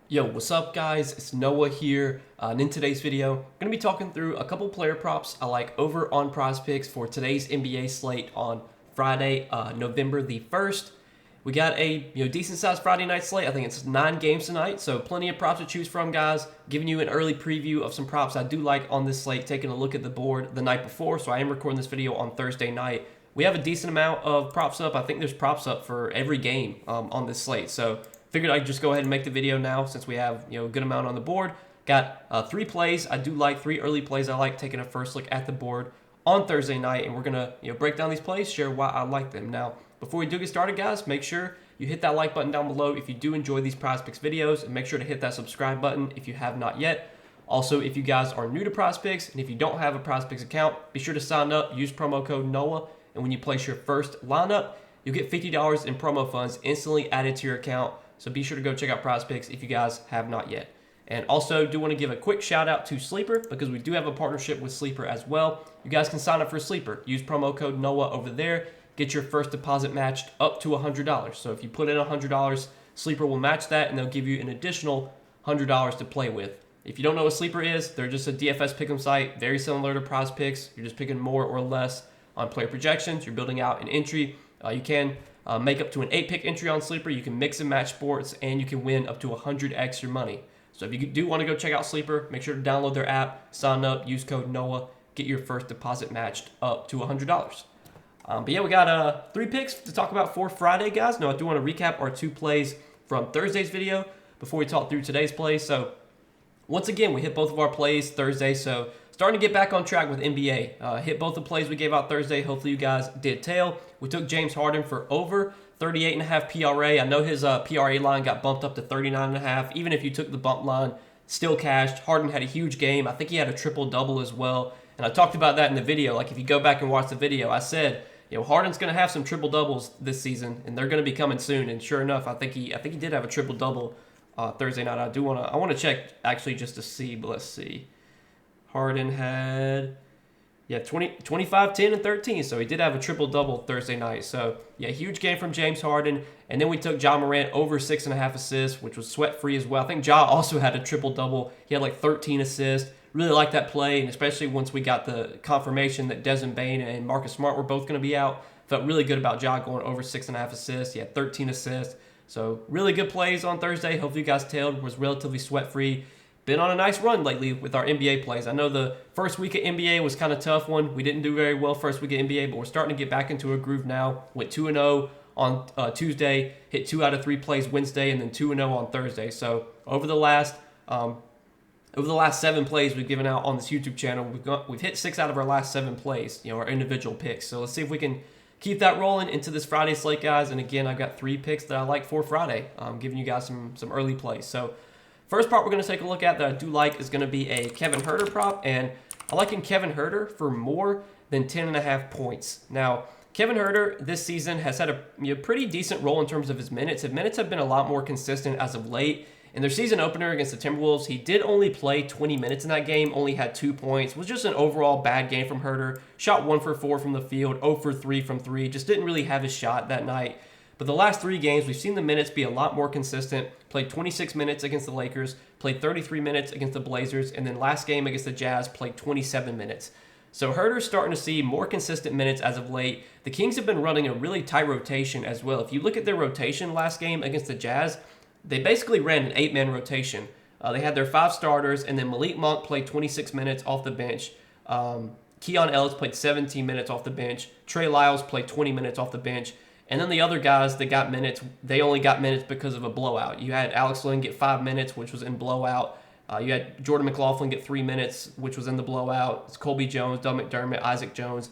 Yo, what's up guys? It's Noah here, and in today's video, I'm going to be talking through a couple player props I like over on Prizepicks for today's NBA slate on Friday, November the 1st. We got a decent sized Friday night slate. I think it's 9 games tonight, so plenty of props to choose from, guys. Giving you an early preview of some props I do like on this slate, taking a look at the board the night before, so I am recording this video on Thursday night. We have a decent amount of props up. I think there's props up for every game on this slate, so figured I'd just go ahead and make the video now since we have a good amount on the board. Got 3 plays. I do like 3 early plays. I like taking a first look at the board on Thursday night, and we're gonna break down these plays, share why I like them. Now, before we do get started, guys, make sure you hit that like button down below if you do enjoy these Prizepicks videos, and make sure to hit that subscribe button if you have not yet. Also, if you guys are new to Prizepicks and if you don't have a Prizepicks account, be sure to sign up. Use promo code NOAH, and when you place your first lineup, you'll get $50 in promo funds instantly added to your account. So be sure to go check out Prizepicks if you guys have not yet. And also do want to give a quick shout out to Sleeper because we do have a partnership with Sleeper as well. You guys can sign up for Sleeper. Use promo code NOAH over there. Get your first deposit matched up to $100. So if you put in $100, Sleeper will match that and they'll give you an additional $100 to play with. If you don't know what Sleeper is, they're just a DFS pick'em site, very similar to Prizepicks. You're just picking more or less on player projections. You're building out an entry. You can make up to an 8-pick entry on Sleeper. You can mix and match sports, and you can win up to 100x your money. So if you do want to go check out Sleeper, make sure to download their app, sign up, use code NOAH, get your first deposit matched up to $100. But yeah, we got 3 picks to talk about for Friday, guys. Now, I do want to recap our 2 plays from Thursday's video before we talk through today's plays. So once again, we hit both of our plays Thursday, so starting to get back on track with NBA. Hit both the plays we gave out Thursday. Hopefully you guys did tail. We took James Harden for over 38.5 PRA. I know his PRA line got bumped up to 39.5. Even if you took the bump line, still cashed. Harden had a huge game. I think he had a triple-double as well. And I talked about that in the video. Like, if you go back and watch the video, I said, Harden's going to have some triple-doubles this season, and they're going to be coming soon. And sure enough, I think he did have a triple-double Thursday night. I want to check actually just to see, but let's see. Harden had 25, 10, and 13. So he did have a triple-double Thursday night. So yeah, huge game from James Harden. And then we took Ja Morant over 6.5 assists, which was sweat-free as well. I think Ja also had a triple-double. He had like 13 assists. Really like that play, and especially once we got the confirmation that Desmond Bane and Marcus Smart were both going to be out. Felt really good about Ja going over 6.5 assists. He had 13 assists. So really good plays on Thursday. Hopefully you guys tailed. Was relatively sweat-free. Been on a nice run lately with our NBA plays. I know the first week of NBA was kind of tough one. We didn't do very well first week of NBA, but we're starting to get back into a groove now. Went 2-0 on Tuesday, hit 2 out of 3 plays Wednesday, and then 2-0 on Thursday. So over the last 7 plays we've given out on this YouTube channel, we've hit 6 out of our last 7 plays, our individual picks. So let's see if we can keep that rolling into this Friday slate, guys. And again, I've got 3 picks that I like for Friday. I'm giving you guys some early plays. So first prop we're going to take a look at that I do like is going to be a Kevin Huerter prop, and I like Kevin Huerter for more than 10.5 points. Now, Kevin Huerter this season has had a pretty decent role in terms of his minutes. His minutes have been a lot more consistent as of late. In their season opener against the Timberwolves, he did only play 20 minutes in that game, only had 2 points. It was just an overall bad game from Huerter. Shot 1 for 4 from the field, 0 for 3 from 3. Just didn't really have his shot that night. But the last 3 games, we've seen the minutes be a lot more consistent. Played 26 minutes against the Lakers, played 33 minutes against the Blazers, and then last game against the Jazz, played 27 minutes. So Huerter's starting to see more consistent minutes as of late. The Kings have been running a really tight rotation as well. If you look at their rotation last game against the Jazz, they basically ran an 8-man rotation. They had their 5 starters, and then Malik Monk played 26 minutes off the bench. Keon Ellis played 17 minutes off the bench. Trey Lyles played 20 minutes off the bench. And then the other guys that got minutes, they only got minutes because of a blowout. You had Alex Len get 5 minutes, which was in blowout. You had Jordan McLaughlin get 3 minutes, which was in the blowout. It's Colby Jones, Doug McDermott, Isaac Jones.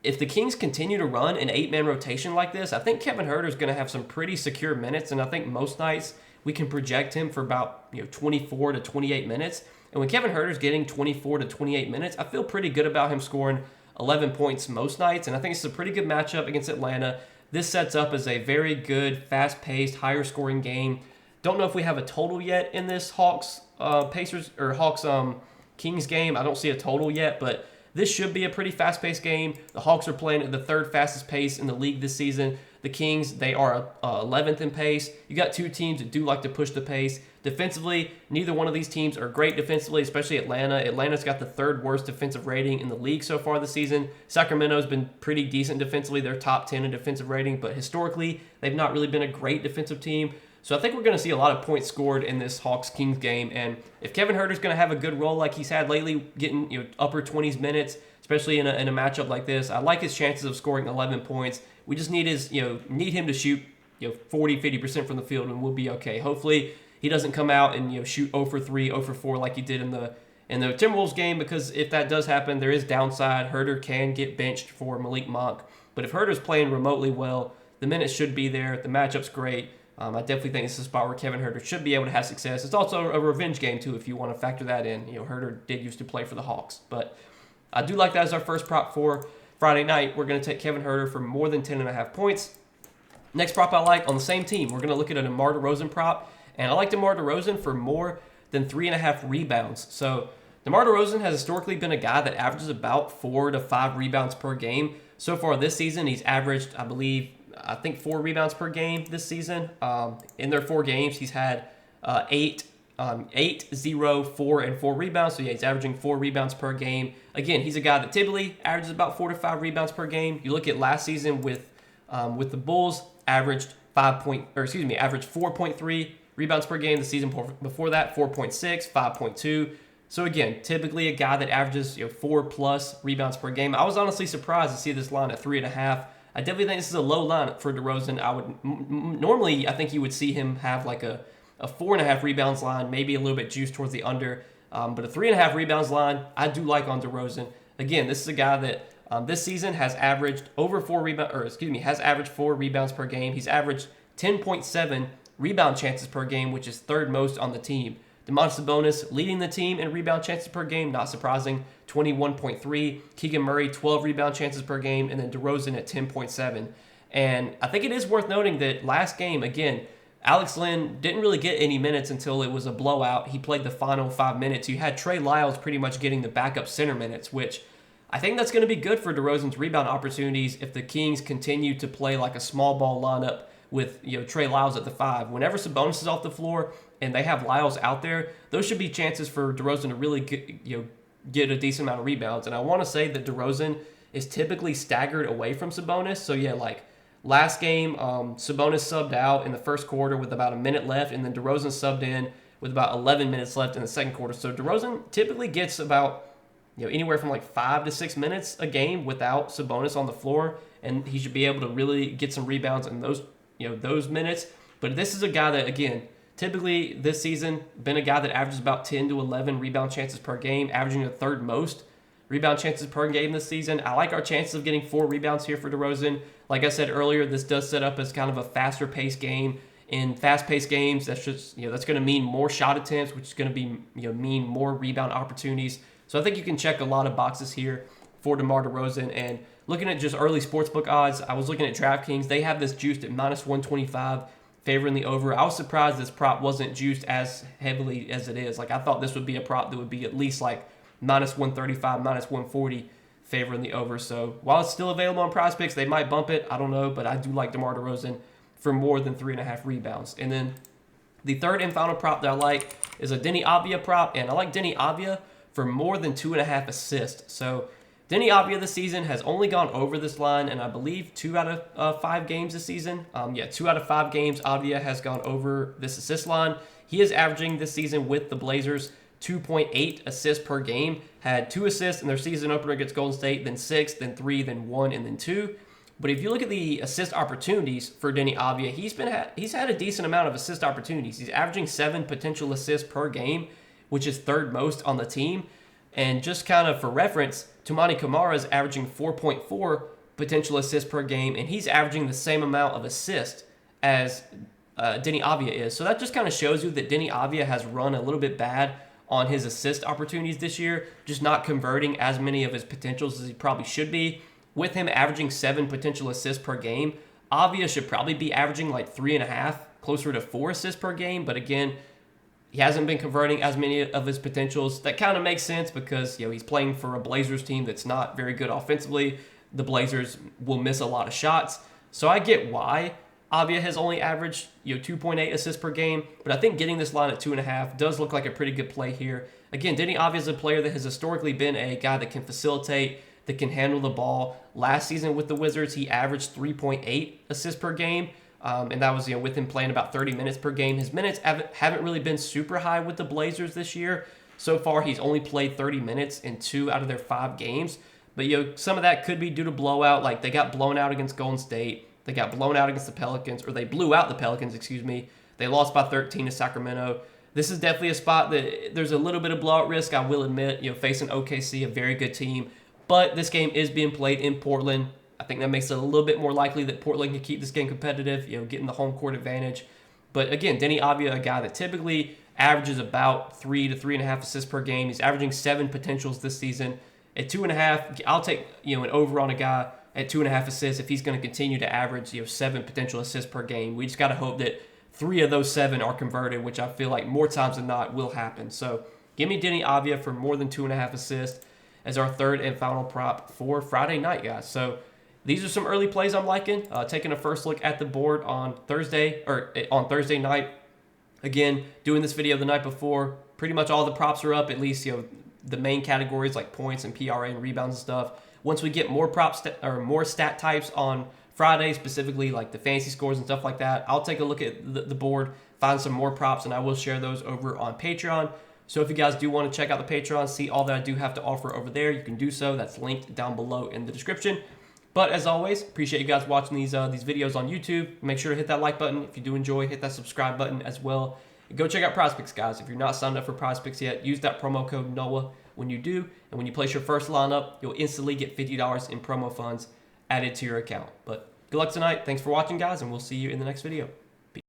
If the Kings continue to run an 8-man rotation like this, I think Kevin Huerter is going to have some pretty secure minutes, and I think most nights we can project him for about 24 to 28 minutes. And when Kevin Huerter is getting 24 to 28 minutes, I feel pretty good about him scoring 11 points most nights, and I think it's a pretty good matchup against Atlanta. This sets up as a very good, fast-paced, higher-scoring game. Don't know if we have a total yet in this Hawks Kings game. I don't see a total yet, but this should be a pretty fast-paced game. The Hawks are playing at the 3rd fastest pace in the league this season. The Kings, they are 11th in pace. You got two teams that do like to push the pace. Defensively, neither one of these teams are great defensively, especially Atlanta. Atlanta's got the third worst defensive rating in the league so far this season. Sacramento's been pretty decent defensively. They're top 10 in defensive rating, but historically, they've not really been a great defensive team. So I think we're going to see a lot of points scored in this Hawks-Kings game. And if Kevin Huerter's going to have a good role like he's had lately, getting upper 20s minutes, especially in a matchup like this, I like his chances of scoring 11 points. We just need need him to shoot 40-50% from the field, and we'll be okay. Hopefully he doesn't come out and shoot 0 for 3, 0 for 4 like he did in the Timberwolves game, because if that does happen, there is downside. Huerter can get benched for Malik Monk. But if Huerter's playing remotely well, the minutes should be there. The matchup's great. I definitely think it's a spot where Kevin Huerter should be able to have success. It's also a revenge game, too, if you want to factor that in. Huerter did used to play for the Hawks. But I do like that as our first prop for Friday night. We're going to take Kevin Huerter for more than 10.5 points. Next prop I like on the same team, we're going to look at a DeMar DeRozan prop. And I like DeMar DeRozan for more than 3.5 rebounds. So DeMar DeRozan has historically been a guy that averages about 4 to 5 rebounds per game. So far this season, he's averaged, I think 4 rebounds per game this season. In their 4 games, he's had 8, 0, 4, and 4 rebounds. So yeah, he's averaging 4 rebounds per game. Again, he's a guy that typically averages about 4 to 5 rebounds per game. You look at last season with the Bulls, averaged 4.3 rebounds per game. The season before that, 4.6, 5.2. So again, typically a guy that averages 4+ rebounds per game. I was honestly surprised to see this line at 3.5. I definitely think this is a low line for DeRozan. Normally, I think you would see him have like a 4.5 rebounds line, maybe a little bit juiced towards the under. But a 3.5 rebounds line, I do like on DeRozan. Again, this is a guy that this season has averaged has averaged 4 rebounds per game. He's averaged 10.7 rebound chances per game, which is third most on the team. Domantas Sabonis leading the team in rebound chances per game, not surprising, 21.3. Keegan Murray, 12 rebound chances per game, and then DeRozan at 10.7. And I think it is worth noting that last game, again, Alex Len didn't really get any minutes until it was a blowout. He played the final 5 minutes. You had Trey Lyles pretty much getting the backup center minutes, which I think that's going to be good for DeRozan's rebound opportunities if the Kings continue to play like a small ball lineup with Trey Lyles at the 5. Whenever Sabonis is off the floor and they have Lyles out there, those should be chances for DeRozan to really get a decent amount of rebounds. And I want to say that DeRozan is typically staggered away from Sabonis. So yeah, like last game, Sabonis subbed out in the first quarter with about a minute left, and then DeRozan subbed in with about 11 minutes left in the second quarter. So DeRozan typically gets about anywhere from like 5 to 6 minutes a game without Sabonis on the floor, and he should be able to really get some rebounds in those minutes. But this is a guy that, again, typically this season been a guy that averages about 10 to 11 rebound chances per game, averaging the third most rebound chances per game this season. I like our chances of getting 4 rebounds here for DeRozan. Like I said earlier, this does set up as kind of a faster paced game. In fast-paced games, that's just that's going to mean more shot attempts, which is going to be mean more rebound opportunities. So I think you can check a lot of boxes here for DeMar DeRozan. And looking at just early sportsbook odds, I was looking at DraftKings. They have this juiced at -125, favoring the over. I was surprised this prop wasn't juiced as heavily as it is. Like, I thought this would be a prop that would be at least like -135, -140, favoring the over. So while it's still available on Prizepicks, they might bump it. I don't know, but I do like DeMar DeRozan for more than 3.5 rebounds. And then the third and final prop that I like is a Denny Avdia prop, and I like Denny Avdia for more than 2.5 assists. So Denny Avdia this season has only gone over this line, and I believe 2 out of 5 games this season. 2 out of 5 games, Avdia has gone over this assist line. He is averaging this season with the Blazers 2.8 assists per game. Had 2 assists in their season opener against Golden State, then 6, then 3, then 1, and then 2. But if you look at the assist opportunities for Denny Avdia, he's had a decent amount of assist opportunities. He's averaging 7 potential assists per game, which is third most on the team. And just kind of for reference, Toumani Camara is averaging 4.4 potential assists per game, and he's averaging the same amount of assists as Denny Avdia is. So that just kind of shows you that Denny Avdia has run a little bit bad on his assist opportunities this year, just not converting as many of his potentials as he probably should be. With him averaging 7 potential assists per game, Avdia should probably be averaging like 3.5, closer to 4 assists per game. But again, he hasn't been converting as many of his potentials. That kind of makes sense because he's playing for a Blazers team that's not very good offensively. The Blazers will miss a lot of shots. So I get why Avia has only averaged 2.8 assists per game, but I think getting this line at 2.5 does look like a pretty good play here. Again, Deni Avia is a player that has historically been a guy that can facilitate, that can handle the ball. Last season with the Wizards, he averaged 3.8 assists per game, and that was with him playing about 30 minutes per game. His minutes haven't really been super high with the Blazers this year. So far, he's only played 30 minutes in 2 out of their 5 games. But some of that could be due to blowout. Like they got blown out against Golden State. They got blown out against the Pelicans, or they blew out the Pelicans, excuse me. They lost by 13 to Sacramento. This is definitely a spot that there's a little bit of blowout risk, I will admit, facing OKC, a very good team. But this game is being played in Portland. I think that makes it a little bit more likely that Portland can keep this game competitive, getting the home court advantage. But again, Deni Avia, a guy that typically averages about 3 to 3.5 assists per game. He's averaging 7 potentials this season. At 2.5, I'll take an over on a guy at 2.5 assists if he's going to continue to average 7 potential assists per game. We just got to hope that 3 of those 7 are converted, which I feel like more times than not will happen. So give me Deni Avia for more than 2.5 assists as our third and final prop for Friday night, guys. So these are some early plays I'm liking. Taking a first look at the board on Thursday night. Again, doing this video the night before, pretty much all the props are up, at least the main categories like points and PRA and rebounds and stuff. Once we get more more stat types on Friday, specifically like the fantasy scores and stuff like that, I'll take a look at the board, find some more props, and I will share those over on Patreon. So if you guys do want to check out the Patreon, see all that I do have to offer over there, you can do so. That's linked down below in the description. But as always, appreciate you guys watching these videos on YouTube. Make sure to hit that like button. If you do enjoy, hit that subscribe button as well. And go check out Prizepicks, guys. If you're not signed up for Prizepicks yet, use that promo code NOAH when you do. And when you place your first lineup, you'll instantly get $50 in promo funds added to your account. But good luck tonight. Thanks for watching, guys, and we'll see you in the next video.